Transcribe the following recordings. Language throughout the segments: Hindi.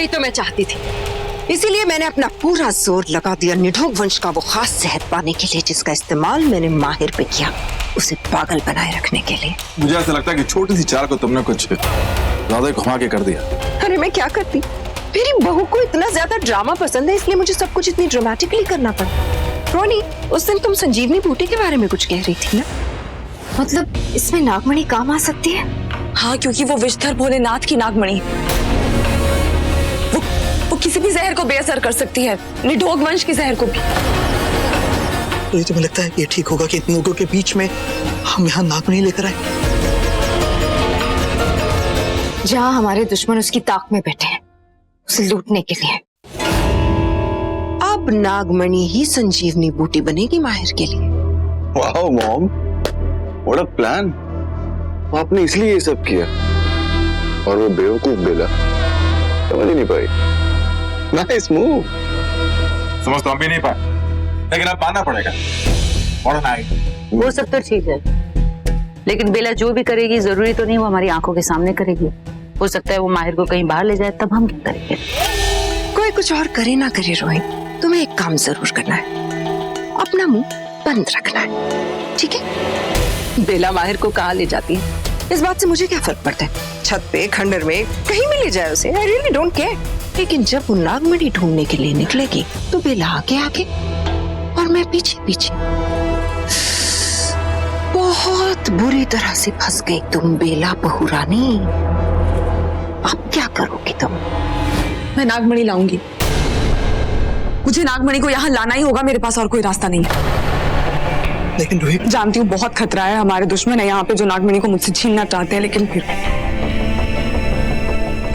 यही तो मैं चाहती थी, इसीलिए मैंने अपना पूरा जोर लगा दिया निढोग वंश का वो खास सेहत पाने के लिए जिसका इस्तेमाल मैंने माहिर पे किया, उसे पागल बनाए रखने के लिए। मुझे ऐसा लगता है कि छोटी सी चाल को तुमने कुछ ज्यादा घुमा के कर दिया। अरे मैं क्या करती, मेरी बहू को इतना ज्यादा ड्रामा पसंद है, इसलिए मुझे सब कुछ इतनी ड्रामेटिकली करना पड़ा। रोनी, उस दिन तुम संजीवनी बूटी के बारे में कुछ कह रही थी ना? मतलब इसमें नागमणि काम आ सकती है? हाँ, क्योंकि वो विषधर भोलेनाथ की नागमणि, वो किसी भी जहर को बेअसर कर सकती है, निढोग वंश की जहर को भी। तो ये तुम्हें लगता है ये ठीक होगा कि इन लोगों के बीच में हम यहाँ नागमणि लेकर आए? जहाँ हमारे दुश्मन उसकी ताक में बैठे हैं उसे लूटने के लिए। अब नागमणि ही संजीवनी बूटी बनेगी माहिर के लिए। वाह मॉम, व्हाट अ प्लान। आपने इसलिए ये सब किया और वो बेवकूफ बेला समझ ही नहीं पाई। Nice move. समझ तो हम भी नहीं पाए, लेकिन अब मानना पड़ेगा। वो सब तो ठीक है, लेकिन बेला जो भी करेगी जरूरी तो नहीं वो हमारी आंखों के सामने करेगी। हो सकता है वो माहिर को कहीं बाहर ले जाए, तब हम क्या करेंगे? कोई कुछ और करे ना करे रोहित, तुम्हें एक काम जरूर करना है, अपना मुंह बंद रखना है, ठीक है? बेला माहिर को कहाँ ले जाती है इस बात से मुझे क्या फर्क पड़ता है, छत पे, खंडर में, कहीं भी ले जाए उसे, आई रियली डोंट केयर। लेकिन जब वो नागमणि ढूंढने के लिए निकलेगी तो बेला आगे आगे और मैं पीछे पीछे। बहुत बुरी तरह से फंस गई तुम बेला बहू रानी। अब क्या करोगी तुम? मैं नागमणि लाऊंगी, मुझे नागमणि को यहाँ लाना ही होगा, मेरे पास और कोई रास्ता नहीं है। लेकिन रोहित, जानती हूँ बहुत खतरा है, हमारे दुश्मन है यहाँ पे जो नागमणि को मुझसे छीनना चाहते हैं, लेकिन फिर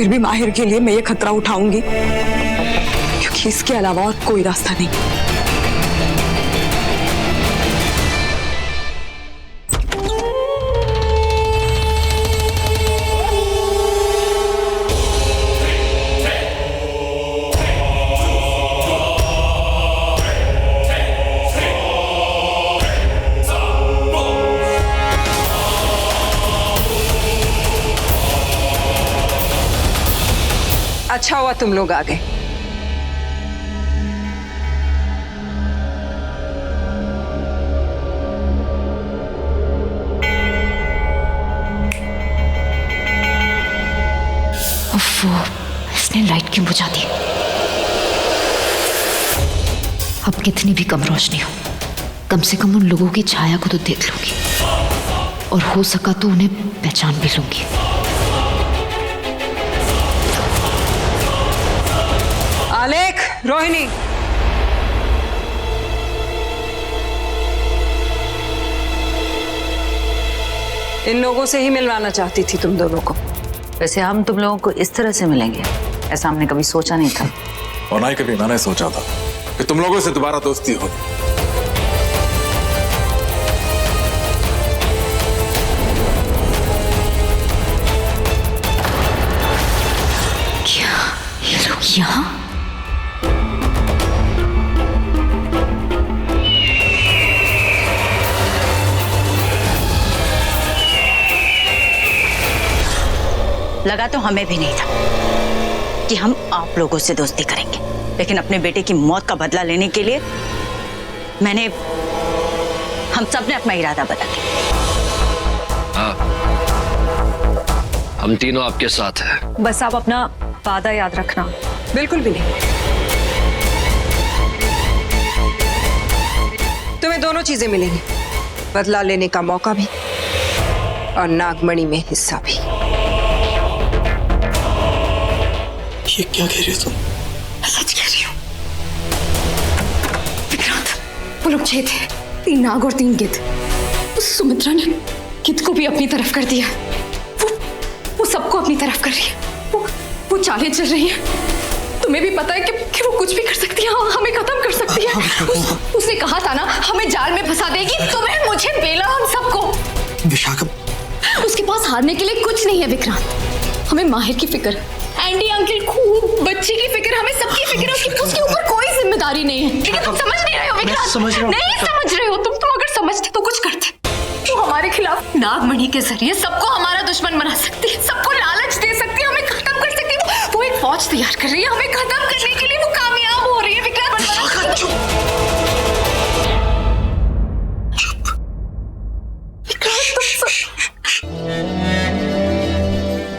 भी माहिर के लिए मैं ये खतरा उठाऊंगी, क्योंकि इसके अलावा और कोई रास्ता नहीं। अच्छा हुआ तुम लोग आ गए। इसने लाइट क्यों बुझा दी? अब कितनी भी कम रोशनी हो, कम से कम उन लोगों की छाया को तो देख लूंगी और हो सका तो उन्हें पहचान भी लूंगी। आलेख, रोहिणी, इन लोगों से ही मिलवाना चाहती थी तुम दोनों को। वैसे हम तुम लोगों को इस तरह से मिलेंगे ऐसा हमने कभी सोचा नहीं था, और ना ही कभी मैंने सोचा था कि तुम लोगों से दोबारा दोस्ती हो। क्या ये लोग यहाँ? लगा तो हमें भी नहीं था कि हम आप लोगों से दोस्ती करेंगे, लेकिन अपने बेटे की मौत का बदला लेने के लिए हम सब ने अपना इरादा बदल दिया। हाँ, हम तीनों आपके साथ हैं। बस आप अपना वादा याद रखना। बिल्कुल भी नहीं। तुम्हें दोनों चीजें मिलेंगी, बदला लेने का मौका भी और नागमणि में हिस्सा भी। ये क्या कह रही हो तुम? सच कह रही हूँ विक्रांत, वो लोग 6 थे, 3 नाग और 3 गिद्ध। उस सुमित्रा ने गिद्ध को भी अपनी तरफ कर दिया, वो सबको अपनी तरफ कर रही है, वो चालें चल रही है। तुम्हें भी पता है कि वो कुछ भी कर सकती है, हमें खत्म कर सकती है। उसने कहा था ना हमें जाल में फंसा देगी, तुम्हें, मुझे, बेला, हम सबको। विशाखा, उसके पास हारने के लिए कुछ नहीं है विक्रांत। हमें माहिर की फिक्र, एंडी अंकल, खूब बच्चे की फिक्र, हमें सबकी फिक्र है। उसके ऊपर कोई जिम्मेदारी नहीं है। लेकिन तुम समझ नहीं रहे हो विक्रांत। नहीं समझ रहे हो तुम अगर समझते तो कुछ करते। वो हमारे खिलाफ नागमणि के जरिए सबको हमारा दुश्मन बना सकती है, सबको लालच दे सकती है, हमें खत्म कर सकती है। वो एक फौज तैयार कर रही है हमें खत्म करने के लिए। वो कामयाब हो रही है विक्रांत। चुप।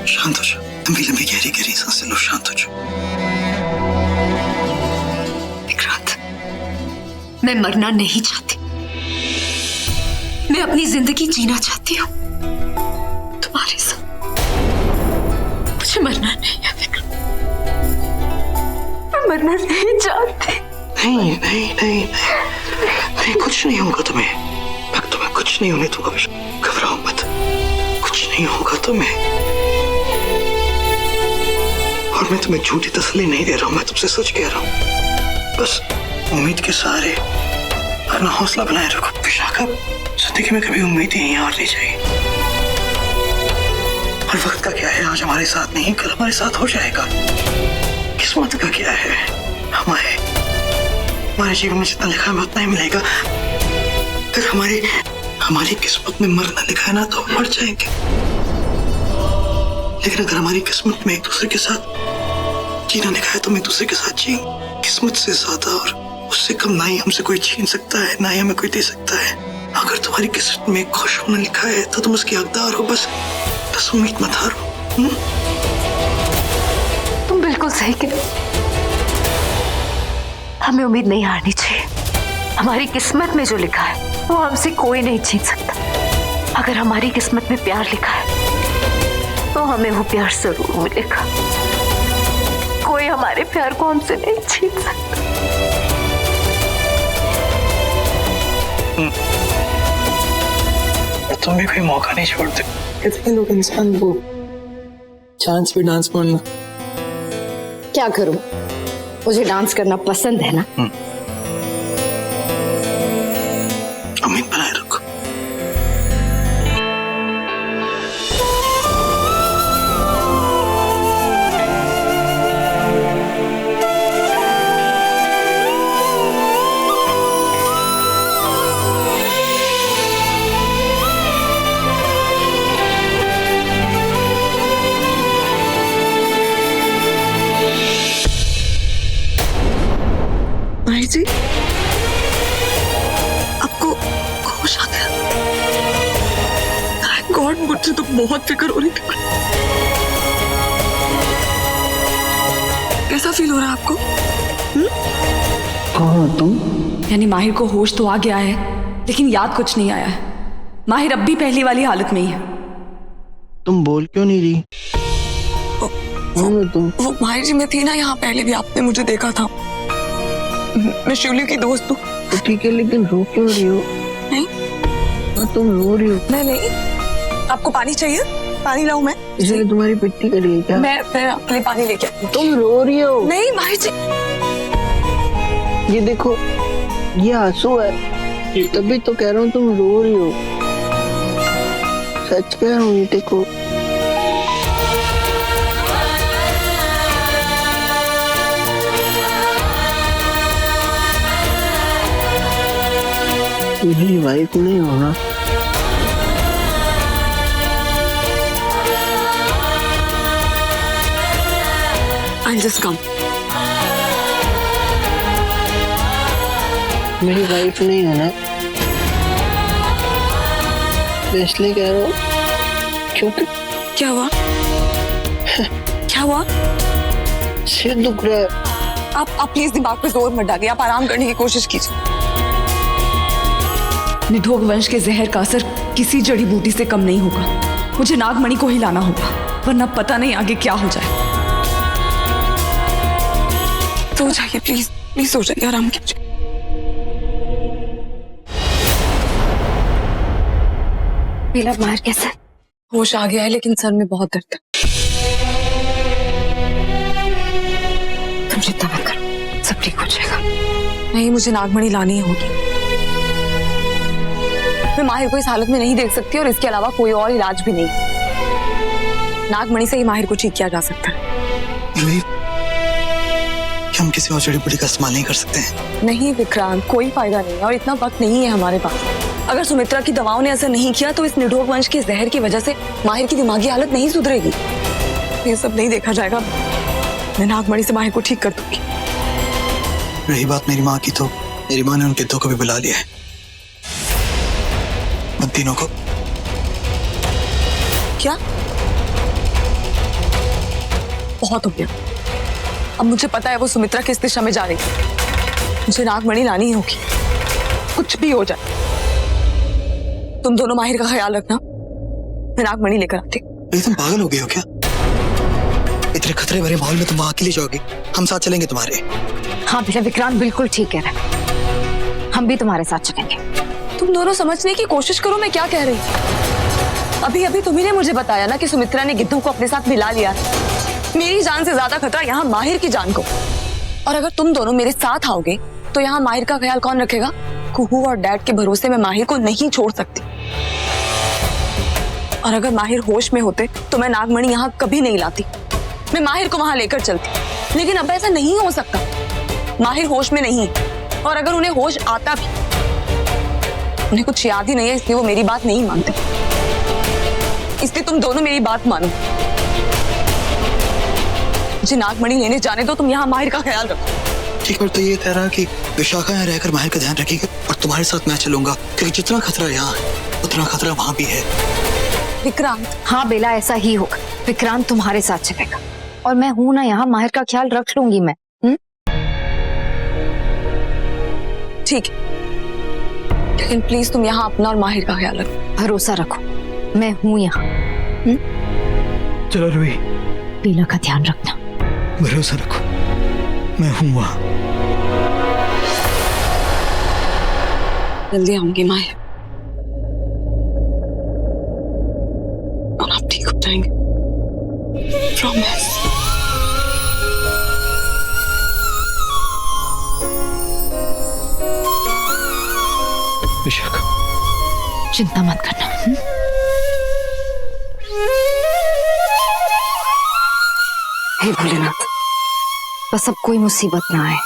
शांत हो जाओ, लंबी लंबी गहरी गहरी सांसें लो, शांत हो जाओ। विक्रांत, मैं मरना नहीं चाहती, मैं अपनी जिंदगी जीना चाहती हूँ तुम्हारे साथ। मुझे मरना नहीं है विक्रांत, मैं मरना नहीं चाहती। नहीं नहीं नहीं नहीं, कुछ नहीं होगा तुम्हें, तुम्हें कुछ नहीं होने दूंगा, घबराओ मत, कुछ नहीं होगा तुम्हें। और मैं तुम्हें झूठी तसल्ली नहीं दे रहा हूं, मैं तुमसे सच कह रहा हूं। बस उम्मीद के सहारे अपना हौसला बनाए रखो। विशाखा, जिंदगी में कभी उम्मीद ही नहीं हारनी चाहिए। और वक्त का क्या है, आज हमारे साथ नहीं कल हमारे साथ हो जाएगा। किस्मत का क्या है, हमारे जीवन में जितना लिखा है उतना ही मिलेगा। अगर हमारी किस्मत में मरना लिखा है ना तो हम मर जाएंगे, लेकिन अगर हमारी किस्मत में एक दूसरे के साथ जीना लिखा है तो हम एक दूसरे के साथ जिएंगे। किस्मत से ज्यादा और उससे कम ना ही हमसे कोई छीन सकता है, ना ही हमें कोई दे सकता है। अगर तुम्हारी किस्मत में खुश होना लिखा है तो तुम उसकी हकदार हो। बस उम्मीद मत हारो। तुम बिल्कुल सही कह रहे हो, हमें उम्मीद नहीं हारनी चाहिए। हमारी किस्मत में जो लिखा है वो हमसे कोई नहीं छीन सकता। अगर हमारी किस्मत में प्यार लिखा है तो हमें वो प्यार जरूर मिलेगा। कोई हमारे प्यार को हमसे नहीं छीन सकता। तुम भी कोई मौका नहीं छोड़ते। कितने लोग इंसान वो चांस पे डांस मारना। क्या करूं, मुझे डांस करना पसंद है ना। उम्मीद बनाए रखो। माही जी, आपको होश आ गया? थैंक गॉड, मुझे तो बहुत फिक्र हो रही थी। कैसा फील हो रहा है आपको? कौन तुम? यानी माहिर को होश तो आ गया है लेकिन याद कुछ नहीं आया है। माहिर अब भी पहली वाली हालत में ही है। तुम बोल क्यों नहीं रही? वो माहिर जी, मैं थी ना यहाँ पहले भी, आपने मुझे देखा था। मैं शिवली की दोस्त हूँ। तो ठीक है, लेकिन रो क्यों रही हो? नहीं, तुम रो रही हो। नहीं, आपको पानी चाहिए? पानी लाऊं मैं? इसलिए तुम्हारी पिट्टी कर रही है क्या? मैं आपके लिए पानी लेके आती हूँ। तुम रो रही हो? नहीं माहिर जी, ये देखो, ये आंसू है, तभी तो कह रहा हूँ तुम रो रही हो। सच कह रहा हूँ, ये देखो। मेरी वाइफ नहीं होना। I'll just come. मेरी वाइफ नहीं होना, इसलिए कह रहा हूँ। क्योंकि क्या हुआ? क्या हुआ? सिर दुख रहा है। आप प्लीज दिमाग पे जोर मत डालिए, आप आराम करने की कोशिश कीजिए। निधोग वंश के जहर का असर किसी जड़ी बूटी से कम नहीं होगा। मुझे नागमणि को ही लाना होगा, वरना पता नहीं आगे क्या हो जाए। सो जाइए प्लीज, प्लीज सो जाइए, आराम कीजिए। बेला मार कैसे? होश आ गया है लेकिन सर में बहुत दर्द है। तुम चिंता मत करो, सब ठीक हो जाएगा। नहीं, मुझे नागमणि लानी होगी। मैं माहिर को इस हालत में नहीं देख सकती और इसके अलावा कोई और इलाज भी नहीं। नागमणि से ही माहिर को ठीक किया जा सकता है। क्या हम किसी और जड़ी बूटी का इस्तेमाल नहीं कर सकते हैं? नहीं विक्रांत, कोई फायदा नहीं है और इतना वक्त नहीं है हमारे पास। अगर सुमित्रा की दवाओं ने असर नहीं किया तो इस निधोग वंश के जहर की वजह से माहिर की दिमागी हालत नहीं सुधरेगी। ये सब नहीं देखा जाएगा मैं नागमणि से माहिर को ठीक कर दूंगी। रही बात मेरी माँ की, तो मेरी माँ ने उन गिद्धों को भी बुला लिया है, उन तीनों को। क्या? बहुत हो गया। अब मुझे पता है वो सुमित्रा किस दिशा में जा रही है। मुझे नागमणि लानी ही होगी, कुछ भी हो जाए। तुम दोनों माहिर का ख्याल रखना, मैं नागमणि लेकर आती। तुम पागल हो गए हो क्या? इतने खतरे भरे माहौल में तुम वहां अकेले जाओगे? हम साथ चलेंगे तुम्हारे। हाँ बेटा, विक्रांत बिल्कुल ठीक कह रहा है, हम भी तुम्हारे साथ चलेंगे। तुम दोनों समझने की कोशिश करो मैं क्या कह रही हूँ। अभी अभी तुम्ही ने मुझे बताया ना कि सुमित्रा ने गिद्धों को अपने साथ मिला लिया। मेरी जान से ज्यादा खतरा यहाँ माहिर की जान को। और अगर तुम दोनों मेरे साथ आओगे तो यहाँ माहिर का ख्याल कौन रखेगा? कुहू और डैड के भरोसे मैं माहिर को नहीं छोड़ सकती। और अगर माहिर होश में होते तो मैं नागमणि यहाँ कभी नहीं लाती, मैं माहिर को वहां लेकर चलती। लेकिन अब ऐसा नहीं हो सकता, माहिर होश में नहीं है। और अगर उन्हें होश आता भी, उन्हें कुछ याद ही नहीं है, इसलिए वो मेरी बात नहीं मानते। इसलिए तुम दोनों मेरी बात मानो, मुझे नागमणि लेने जाने दो, तुम यहाँ माहिर का ख्याल रखो। ठीक है, तो ये कह रहा कि विशाखा यहाँ रहकर माहिर का ध्यान रखेगी और तुम्हारे साथ मैं चलूंगा, क्योंकि जितना खतरा यहाँ है उतना खतरा वहां भी है। विक्रांत। हाँ बेला, ऐसा ही होगा। विक्रांत तुम्हारे साथ चलेगा और मैं हूं ना यहाँ, माहिर का ख्याल रख लूंगी मैं। ठीक है, लेकिन प्लीज तुम यहाँ अपना और माहिर का ख्याल रखो। भरोसा रखो, मैं हूं यहाँ। चलो रूही, बेला का ध्यान रखना। भरोसा रखो, मैं हूं वहां। जल्दी आऊंगी माहिर, और आप ठीक हो जाएंगे, प्रॉमिस। विशाखा, चिंता मत करना। हे भोलेनाथ, बस अब कोई मुसीबत ना आए।